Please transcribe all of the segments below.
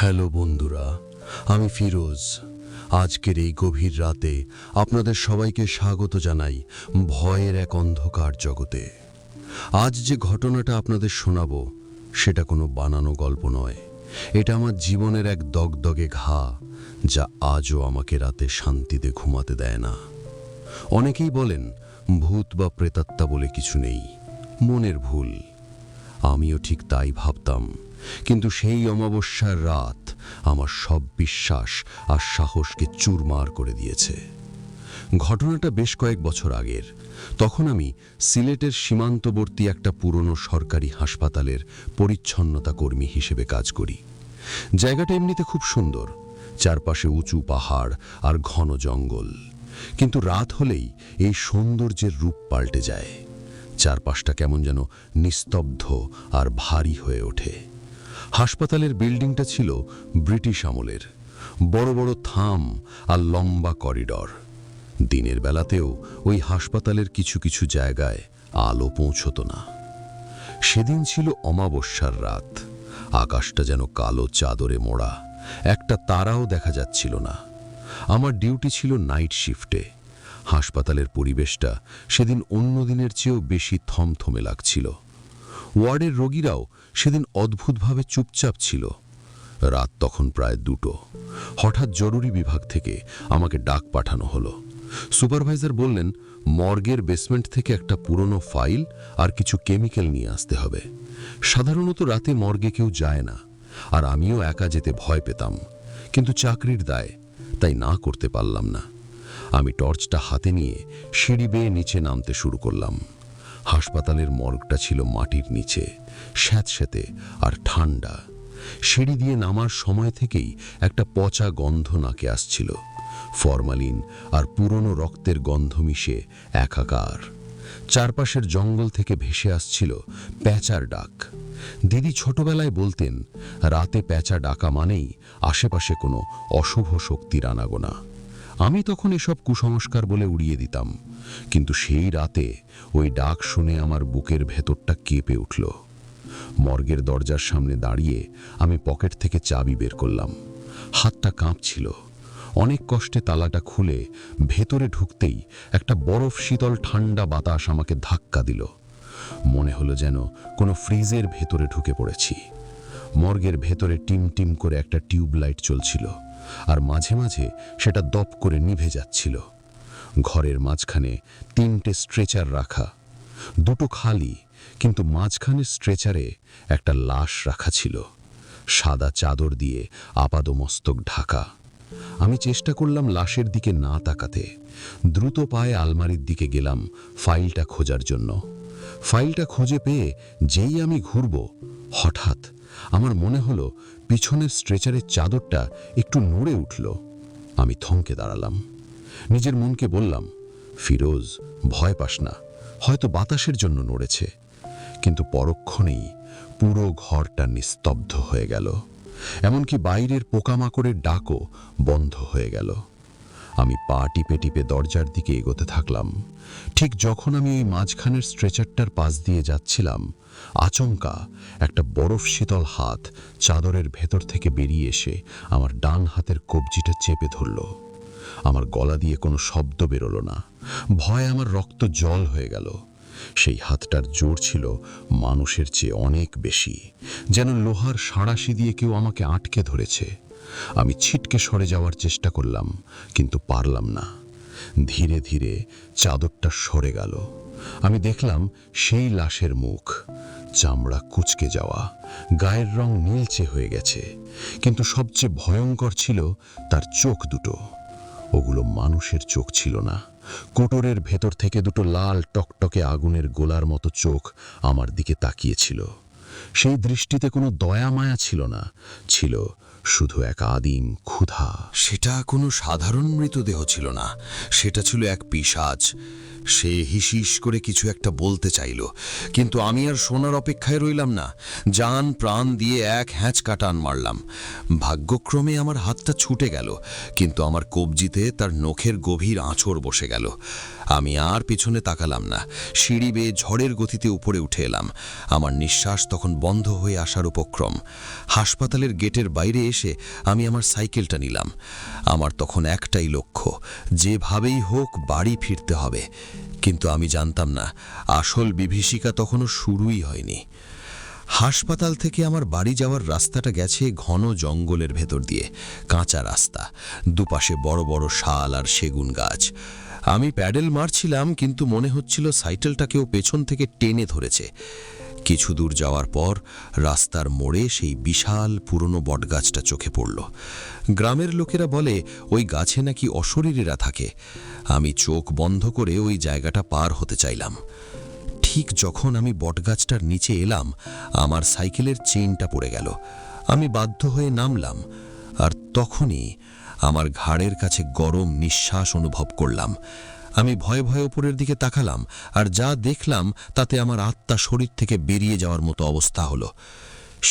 Hello বন্ধুরা, আমি ফিরোজ। আজকের এই গভীর রাতে আপনাদের সবাইকে স্বাগত জানাই ভয়ের এক অন্ধকার জগতে। আজ যে ঘটনাটা আপনাদের শোনাবো সেটা কোনো বানানো গল্প নয়। এটা আমার জীবনের এক দগদগে ঘা, যা আজও আমাকে রাতে শান্তিতে ঘুমাতে দেয় না। অনেকেই বলেন ভূত বা প্রেতাত্মা বলে কিছু নেই, মনের ভুল। আমিও ঠিক তাই ভাবতাম, কিন্তু সেই অমাবস্যার রাত আমার সব বিশ্বাস আর সাহসকে চুরমার করে দিয়েছে। ঘটনাটা বেশ কয়েক বছর আগের। তখন আমি সিলেটের সীমান্তবর্তী একটা পুরনো সরকারি হাসপাতালের পরিচ্ছন্নতা কর্মী হিসেবে কাজ করি। জায়গাটা এমনিতে খুব সুন্দর, চারপাশে উঁচু পাহাড় আর ঘন জঙ্গল। কিন্তু রাত হলেই এই সৌন্দর্যের রূপ পাল্টে যায়। চারপাশটা কেমন যেন নিস্তব্ধ আর ভারী হয়ে ওঠে। হাসপাতালের বিল্ডিংটা ছিল ব্রিটিশ আমলের, বড় বড় থাম আর লম্বা করিডর। দিনের বেলাতেও ওই হাসপাতালের কিছু কিছু জায়গায় আলো পৌঁছত না। সেদিন ছিল অমাবস্যার রাত। আকাশটা যেন কালো চাদরে মোড়া, একটা তারাও দেখা যাচ্ছিল না। আমার ডিউটি ছিল নাইট শিফটে। হাসপাতালের পরিবেশটা সেদিন অন্য দিনের চেয়েও বেশি থমথমে লাগছিল। ওয়ার্ডের রোগীরাও সেদিন অদ্ভুতভাবে চুপচাপ ছিল। রাত তখন প্রায় 2টো। হঠাৎ জরুরি বিভাগ থেকে আমাকে ডাক পাঠানো হলো। সুপারভাইজার বললেন, মর্গের বেসমেন্ট থেকে একটা পুরনো ফাইল আর কিছু কেমিক্যাল নিয়ে আসতে হবে। সাধারণত রাতে মর্গে কেউ যায় না, আর আমিও একা যেতে ভয় পেতাম, কিন্তু চাকরির দায়, তাই না করতে পারলাম না। আমি টর্চটা হাতে নিয়ে সিঁড়ি বেয়ে নিচে নামতে শুরু করলাম। হাসপাতালের মর্গটা ছিল মাটির নিচে, স্যাঁতস্যাঁতে আর ঠান্ডা। সিঁড়ি দিয়ে নামার সময় থেকেই একটা পচা গন্ধ নাকে আসছিল। ফরমালিন আর পুরনো রক্তের গন্ধ মিশে একাকার। চারপাশের জঙ্গল থেকে ভেসে আসছিল প্যাঁচার ডাক। দিদি ছোটবেলায় বলতেন, রাতে প্যাঁচা ডাকা মানেই আশেপাশে কোনো অশুভ শক্তির আনাগোনা। আমি তখন এসব কুসংস্কার বলে উড়িয়ে দিতাম, কিন্তু সেই রাতে ওই ডাক শুনে আমার বুকের ভেতরটা কেঁপে উঠল। মর্গের দরজার সামনে দাঁড়িয়ে আমি পকেট থেকে চাবি বের করলাম। হাতটা কাঁপছিল। অনেক কষ্টে তালাটা খুলে ভেতরে ঢুকতেই একটা বরফ শীতল ঠান্ডা বাতাস আমাকে ধাক্কা দিল। মনে হলো যেন কোনো ফ্রিজের ভেতরে ঢুকে পড়েছি। মর্গের ভেতরে টিম টিম করে একটা টিউবলাইট চলছিল, আর মাঝে মাঝে সেটা দপ করে নিভে যাচ্ছিল। ঘরের মাঝখানে 3টে স্ট্রেচার রাখা, 2টো খালি, কিন্তু মাঝখানে স্ট্রেচারে একটা লাশ রাখা ছিল, সাদা চাদর দিয়ে আপাদমস্তক ঢাকা। আমি চেষ্টা করলাম লাশের দিকে না তাকাতে। দ্রুত পায়ে আলমারির দিকে গেলাম ফাইলটা খোঁজার জন্য। ফাইলটা খুঁজে পেয়ে যেই আমি ঘুরব, হঠাৎ আমার মনে হলো পিছনের স্ট্রেচারের চাদরটা একটু নড়ে উঠল। আমি থমকে দাঁড়ালাম। নিজের মনকে বললাম, ফিরোজ, ভয় পাস না, হয়তো বাতাসের জন্য নড়েছে। কিন্তু পরক্ষণেই পুরো ঘরটা নিস্তব্ধ হয়ে গেল। এমনকি বাইরের পোকামাকড়ের ডাকও বন্ধ হয়ে গেল। আমি পা টিপে টিপে দরজার দিকে এগোতে থাকলাম। ঠিক যখন আমি ওই মাঝখানের স্ট্রেচারটার পাশ দিয়ে যাচ্ছিলাম, আচমকা একটা বরফ শীতল হাত চাদরের ভেতর থেকে বেরিয়ে এসে আমার ডান হাতের কবজিটা চেপে ধরল। আমার গলা দিয়ে কোনো শব্দ বেরোলো না। ভয়ে আমার রক্ত জল হয়ে গেল। সেই হাতটার জোর ছিল মানুষের চেয়ে অনেক বেশি, যেন লোহার সাঁড়াশি দিয়ে কেউ আমাকে আটকে ধরেছে। আমি ছিটকে সরে যাওয়ার চেষ্টা করলাম, কিন্তু পারলাম না। ধীরে ধীরে চাদরটা সরে গেল। আমি দেখলাম সেই লাশের মুখ, চামড়া কুঁচকে যাওয়া, গায়ের রং নীলচে হয়ে গেছে, কিন্তু সবচেয়ে ভয়ঙ্কর ছিল তার চোখ দুটো। ওগুলো মানুষের চোখ ছিল না। কোটরের ভেতর থেকে 2টো লাল টকটকে আগুনের গোলার মতো চোখ আমার দিকে তাকিয়েছিল। সেই দৃষ্টিতে কোনো দয়া মায়া ছিল না, ছিল শুধু এক আদিম ক্ষুধা। সেটা কোনো সাধারণ মৃতদেহ ছিল না, সেটা ছিল এক পিশাচ। সে হিসিস করে কিছু একটা বলতে চাইল, কিন্তু আমি আর শোনার অপেক্ষায় রইলাম না। জান প্রাণ দিয়ে এক হ্যাঁচকা টান মারলাম। ভাগ্যক্রমে আমার হাতটা ছুটে গেল, কিন্তু আমার কবজিতে তার নখের গভীর আঁচড় বসে গেল। আমি আর পিছনে তাকালাম না, সিঁড়ি বেয়ে ঝড়ের গতিতে উপরে উঠে এলাম। আমার নিঃশ্বাস তখন বন্ধ হয়ে আসার উপক্রম। হাসপাতালের গেটের বাইরে এসে আমি আমার সাইকেলটা নিলাম। আমার তখন একটাই লক্ষ্য, যেভাবেই হোক বাড়ি ফিরতে হবে। কিন্তু আমি জানতাম না, আসল বিভীষিকা তখনও শুরুই হয়নি। হাসপাতাল থেকে আমার বাড়ি যাওয়ার রাস্তাটা গেছে ঘন জঙ্গলের ভেতর দিয়ে, কাঁচা রাস্তা, দুপাশে বড় বড় শাল আর সেগুন গাছ। আমি প্যাডেল মারছিলাম, কিন্তু মনে হচ্ছিল সাইকেলটা কেউ পেছন থেকে টেনে ধরেছে। কিছু দূর যাওয়ার পর রাস্তার মোড়ে সেই বিশাল পুরনো বটগাছটা চোখে পড়ল। গ্রামের লোকেরা বলে ওই গাছে নাকি অশরীরীরা থাকে। আমি চোখ বন্ধ করে ওই জায়গাটা পার হতে চাইলাম। ঠিক যখন আমি বটগাছটার নিচে এলাম, আমার সাইকেলের চেইনটা পড়ে গেল। আমি বাধ্য হয়ে নামলাম, আর তখনই আমার ঘাড়ের কাছে গরম নিঃশ্বাস অনুভব করলাম। আমি ভয়ে ভয়ে উপরের দিকে তাকালাম, আর যা দেখলাম তাতে আমার আত্মা শরীর থেকে বেরিয়ে যাওয়ার মতো অবস্থা হলো।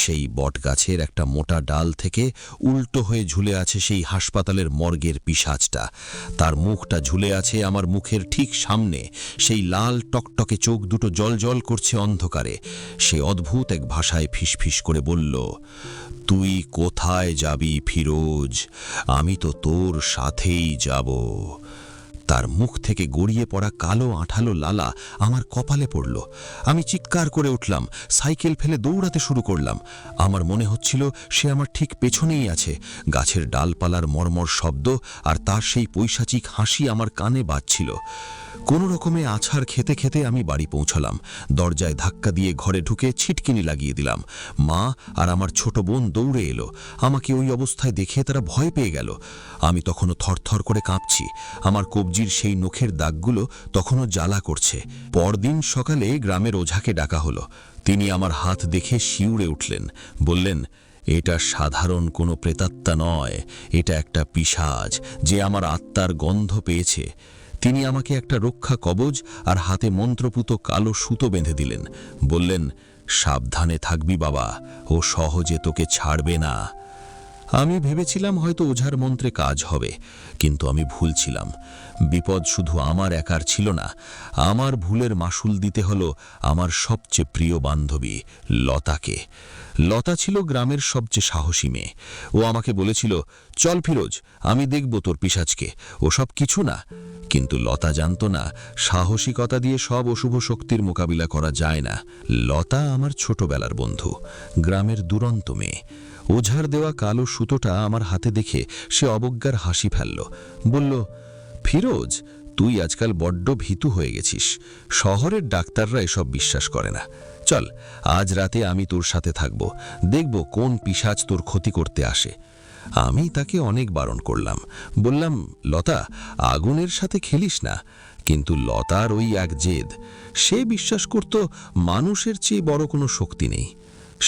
সেই বটগাছের একটা মোটা ডাল থেকে উল্টো হয়ে ঝুলে আছে সেই হাসপাতালের মর্গের পিশাচটা। তার মুখটা ঝুলে আছে আমার মুখের ঠিক সামনে। সেই লাল টকটকে চোখ দুটো জ্বলজ্বল করছে অন্ধকারে। সে অদ্ভুত এক ভাষায় ফিসফিস করে বলল, তুই কোথায় যাবি ফিরোজ? আমি তো তোর সাথেই যাব। তার মুখ থেকে গড়িয়ে পড়া কালো আঠালো লালা আমার কপালে পড়ল। আমি চিৎকার করে উঠলাম, সাইকেল ফেলে দৌড়াতে শুরু করলাম। আমার মনে হচ্ছিল সে আমার ঠিক পেছনেই আছে। গাছের ডালপালার মর্মর শব্দ আর তার সেই পৈশাচিক হাসি আমার কানে বাজছিল। কোনো রকমে আছাড় খেতে খেতে আমি বাড়ি পৌঁছালাম। দরজায় ধাক্কা দিয়ে ঘরে ঢুকে ছিটকিনি লাগিয়ে দিলাম। মা আর আমার ছোট বোন দৌড়ে এলো। আমাকে ওই অবস্থায় দেখে তারা ভয় পেয়ে গেল। আমি তখনও থরথর করে কাঁপছি। আমার কবজির সেই নখের দাগগুলো তখনও জ্বালা করছে। পরদিন সকালে গ্রামের ওঝাকে ডাকা হলো। তিনি আমার হাত দেখে শিউরে উঠলেন, বললেন, এটা সাধারণ কোনো প্রেতাত্মা নয়, এটা একটা পিশাচ যে আমার আত্মার গন্ধ পেয়েছে। তিনি আমাকে একটা রক্ষা কবজ আর হাতে মন্ত্রপুত কালো সুতো বেঁধে দিলেন। বললেন, সাবধানে থাকবি বাবা, ও সহজে তোকে ছাড়বে না। আমি ভেবেছিলাম হয়তো ওঝার মন্ত্রে কাজ হবে, কিন্তু আমি ভুল ছিলাম। বিপদ শুধু আমার একার ছিল না। আমার ভুলের মাসুল দিতে হলো আমার সবচেয়ে প্রিয় বান্ধবী লতাকে। লতা ছিল গ্রামের সবচেয়ে সাহসী মেয়ে। ও আমাকে বলেছিল, চল ফিরোজ, আমি দেখব তোর পিশাচকে, ও সব কিছু না। কিন্তু লতা জানত না, সাহসিকতা দিয়ে সব অশুভ শক্তির মোকাবিলা করা যায় না। লতা আমার ছোটবেলার বন্ধু, গ্রামের দুরন্ত মেয়ে। ওঝার দেওয়া কালো সুতোটা আমার হাতে দেখে সে অবজ্ঞার হাসি ফেলল। বলল, ফিরোজ, তুই আজকাল বড্ড ভীতু হয়ে গেছিস। শহরের ডাক্তাররা এসব বিশ্বাস করে না। চল, আজ রাতে আমি তোর সাথে থাকব, দেখব কোন পিশাচ তোর ক্ষতি করতে আসে। আমি তাকে অনেক বারণ করলাম। বললাম, লতা, আগুনের সাথে খেলিস না। কিন্তু লতার ওই এক জেদ। সে বিশ্বাস করত মানুষের চেয়ে বড় কোনো শক্তি নেই।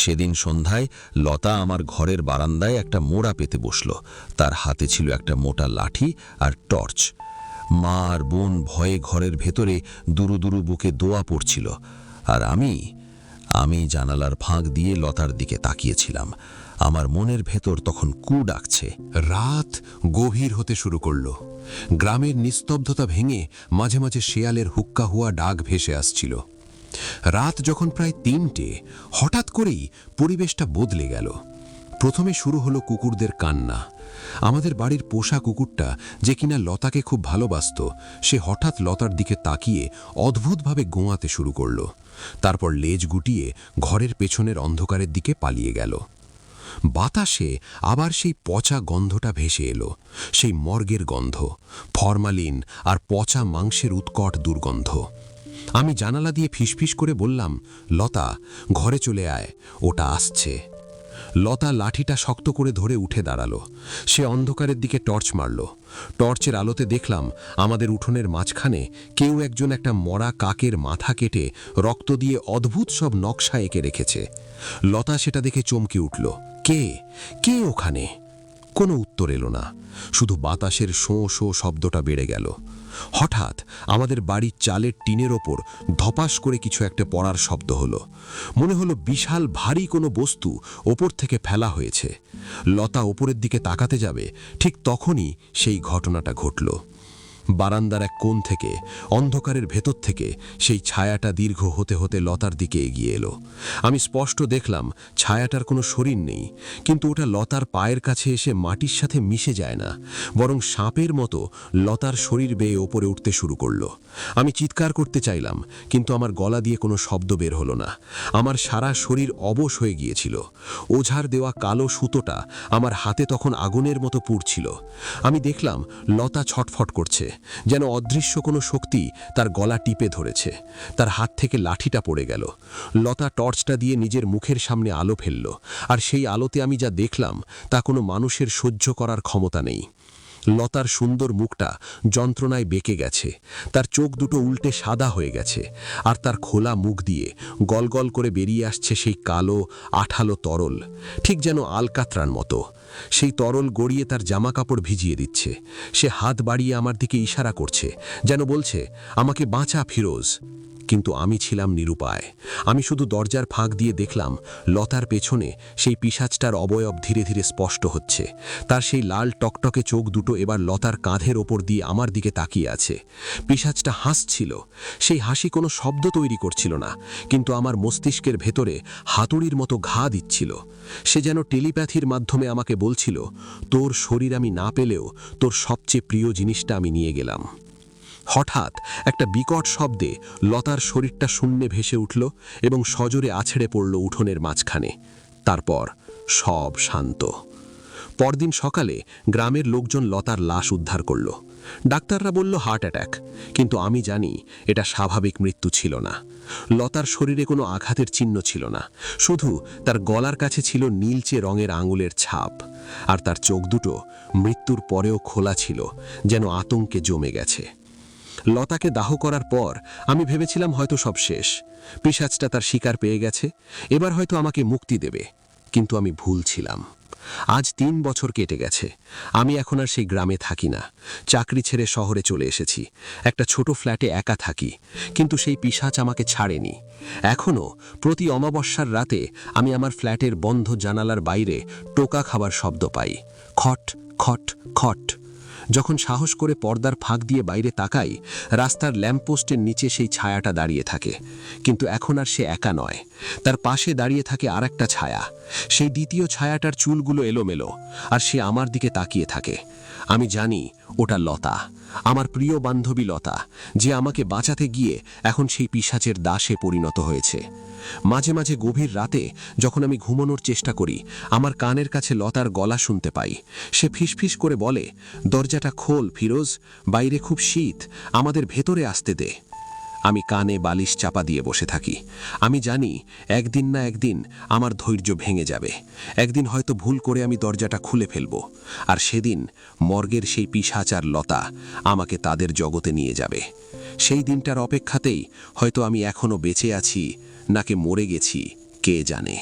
সেদিন সন্ধ্যায় লতা আমার ঘরের বারান্দায় একটা মোড়া পেতে বসল। তার হাতে ছিল একটা মোটা লাঠি আর টর্চ। মা আর বোন ভয়ে ঘরের ভেতরে দুরু দুরু বুকে দোয়া পড়ছিল, আর আমি জানালার ফাঁক দিয়ে লতার দিকে তাকিয়েছিলাম। আমার মনের ভেতর তখন কু ডাকছে। রাত গভীর হতে শুরু করল। গ্রামের নিস্তব্ধতা ভেঙে মাঝে মাঝে শেয়ালের হুক্কা হুয়া ডাক ভেসে আসছিল। রাত যখন প্রায় ৩টে, হঠাৎ করেই পরিবেশটা বদলে গেল। প্রথমে শুরু হলো কুকুরদের কান্না। আমাদের বাড়ির পোষা কুকুরটা, যে কিনা লতাকে খুব ভালোবাসত, সে হঠাৎ লতার দিকে তাকিয়ে অদ্ভুতভাবে গোঁয়াতে শুরু করল। তারপর লেজ গুটিয়ে ঘরের পেছনের অন্ধকারের দিকে পালিয়ে গেল। বাতাসে আবার সেই পচা গন্ধটা ভেসে এলো, সেই মর্গের গন্ধ, ফরমালিন আর পচা মাংসের উৎকট দুর্গন্ধ। আমি জানালা দিয়ে ফিসফিস করে বললাম, লতা, ঘরে চলে আয়, ওটা আসছে। লতা লাঠিটা শক্ত করে ধরে উঠে দাঁড়ালো। সে অন্ধকারের দিকে টর্চ মারল। টর্চের আলোতে দেখলাম আমাদের উঠোনের মাঝখানে কেউ একজন একটা মরা কাকের মাথা কেটে রক্ত দিয়ে অদ্ভুত সব নকশা এঁকে রেখেছে। লতা সেটা দেখে চমকে উঠল। কে কে ওখানে? কোনো উত্তর এলো না, শুধু বাতাসের শোঁ শোঁ শব্দটা বেড়ে গেল। হঠাৎ আমাদের বাড়ির চালের টিনের ওপর ধপাস করে কিছু একটা পড়ার শব্দ হলো। মনে হলো বিশাল ভারী কোনো বস্তু ওপর থেকে ফেলা হয়েছে। লতা ওপরের দিকে তাকাতে যাবে, ঠিক তখনই সেই ঘটনাটা ঘটল। বারান্দার এক কোণ থেকে, অন্ধকারের ভেতর থেকে সেই ছায়াটা দীর্ঘ হতে হতে লতার দিকে এগিয়ে এলো। আমি স্পষ্ট দেখলাম ছায়াটার কোনো শরীর নেই, কিন্তু ওটা লতার পায়ের কাছে এসে মাটির সাথে মিশে যায় না, বরং সাপের মতো লতার শরীর বেয়ে ওপরে উঠতে শুরু করলো। আমি চিৎকার করতে চাইলাম, কিন্তু আমার গলা দিয়ে কোনো শব্দ বের হলো না। আমার সারা শরীর অবশ হয়ে গিয়েছিল। ওঝার দেওয়া কালো সুতোটা আমার হাতে তখন আগুনের মতো পুড়ছিল। আমি দেখলাম লতা ছটফট করছে, যেন অদৃশ্য কোনো শক্তি তার গলা টিপে ধরেছে। তার হাত থেকে লাঠিটা পড়ে গেল। লতা টর্চটা দিয়ে নিজের মুখের সামনে আলো ফেলল, আর সেই আলোতে আমি যা দেখলাম তা কোনো মানুষের সহ্য করার ক্ষমতা নেই। লতার সুন্দর মুখটা যন্ত্রণায় বেঁকে গেছে, তার চোখ দুটো উল্টে সাদা হয়ে গেছে, আর তার খোলা মুখ দিয়ে গলগল করে বেরিয়ে আসছে সেই কালো আঠালো তরল, ঠিক যেন আলকাতরার মতো। সেই তরল গড়িয়ে তার জামাকাপড় ভিজিয়ে দিচ্ছে। সে হাত বাড়িয়ে আমার দিকে ইশারা করছে, যেন বলছে, আমাকে বাঁচা ফিরোজ। কিন্তু আমি ছিলাম নিরুপায়। আমি শুধু দরজার ফাঁক দিয়ে দেখলাম লতার পেছনে সেই পিশাচটার অবয়ব ধীরে ধীরে স্পষ্ট হচ্ছে। তার সেই লাল টকটকে চোখ দুটো এবার লতার কাঁধের ওপর দিয়ে আমার দিকে তাকিয়ে আছে। পিশাচটা হাসছিল। সেই হাসি কোনো শব্দ তৈরি করছিল না, কিন্তু আমার মস্তিষ্কের ভেতরে হাতুড়ির মতো ঘা দিচ্ছিল। সে যেন টেলিপ্যাথির মাধ্যমে আমাকে বলছিল, তোর শরীর আমি না পেলেও তোর সবচেয়ে প্রিয় জিনিসটা আমি নিয়ে গেলাম। হঠাৎ একটা বিকট শব্দে লতার শরীরটা শূন্যে ভেসে উঠল এবং সজোরে আছড়ে পড়ল উঠোনের মাঝখানে। তারপর সব শান্ত। পরদিন সকালে গ্রামের লোকজন লতার লাশ উদ্ধার করল। ডাক্তাররা বলল হার্ট অ্যাটাক, কিন্তু আমি জানি এটা স্বাভাবিক মৃত্যু ছিল না। লতার শরীরে কোনো আঘাতের চিহ্ন ছিল না, শুধু তার গলার কাছে ছিল নীলচে রঙের আঙুলের ছাপ, আর তার চোখ দুটো মৃত্যুর পরেও খোলা ছিল, যেন আতঙ্কে জমে গেছে। লতাকে দাহ করার পর আমি ভেবেছিলাম হয়তো সব শেষ, পিশাচটা তার শিকার পেয়ে গেছে, এবার হয়তো আমাকে মুক্তি দেবে। কিন্তু আমি ভুল ছিলাম। আজ 3 বছর কেটে গেছে। আমি এখন আর সেই গ্রামে থাকি না। চাকরি ছেড়ে শহরে চলে এসেছি। একটা ছোট ফ্ল্যাটে একা থাকি, কিন্তু সেই পিশাচ আমাকে ছাড়েনি। এখনও প্রতি অমাবস্যার রাতে আমি আমার ফ্ল্যাটের বন্ধ জানালার বাইরে টোকা খাবার শব্দ পাই, খট খট খট। যখন সাহস করে পর্দার ফাঁক দিয়ে বাইরে তাকাই, রাস্তার ল্যাম্পপোস্টের নিচে সেই ছায়াটা দাঁড়িয়ে থাকে। কিন্তু এখন আর সে একা নয়, তার পাশে দাঁড়িয়ে থাকে আর একটা ছায়া। সেই দ্বিতীয় ছায়াটার চুলগুলো এলোমেলো, আর সে আমার দিকে তাকিয়ে থাকে। আমি জানি ওটা লতা, আমার প্রিয় বান্ধবী লতা, যে আমাকে বাঁচাতে গিয়ে এখন সেই পিশাচের দাসে পরিণত হয়েছে। মাঝে মাঝে গভীর রাতে যখন আমি ঘুমানোর চেষ্টা করি, আমার কানের কাছে লতার গলা শুনতে পাই। সে ফিসফিস করে বলে, দরজাটা খোল ফিরোজ, বাইরে খুব শীত, আমাদের ভেতরে আসতে দে। আমি কানে বালিশ চাপা দিয়ে বসে থাকি। আমি জানি একদিন না একদিন আমার ধৈর্য ভেঙে যাবে। একদিন হয়তো ভুল করে আমি দরজাটা খুলে ফেলব, আর সেদিন মর্গের সেই পিশাচ আর লতা আমাকে তাদের জগতে নিয়ে যাবে। সেই দিনটার অপেক্ষাতেই হয়তো আমি এখনো বেঁচে আছি, নাকি মরে গেছি কে জানে।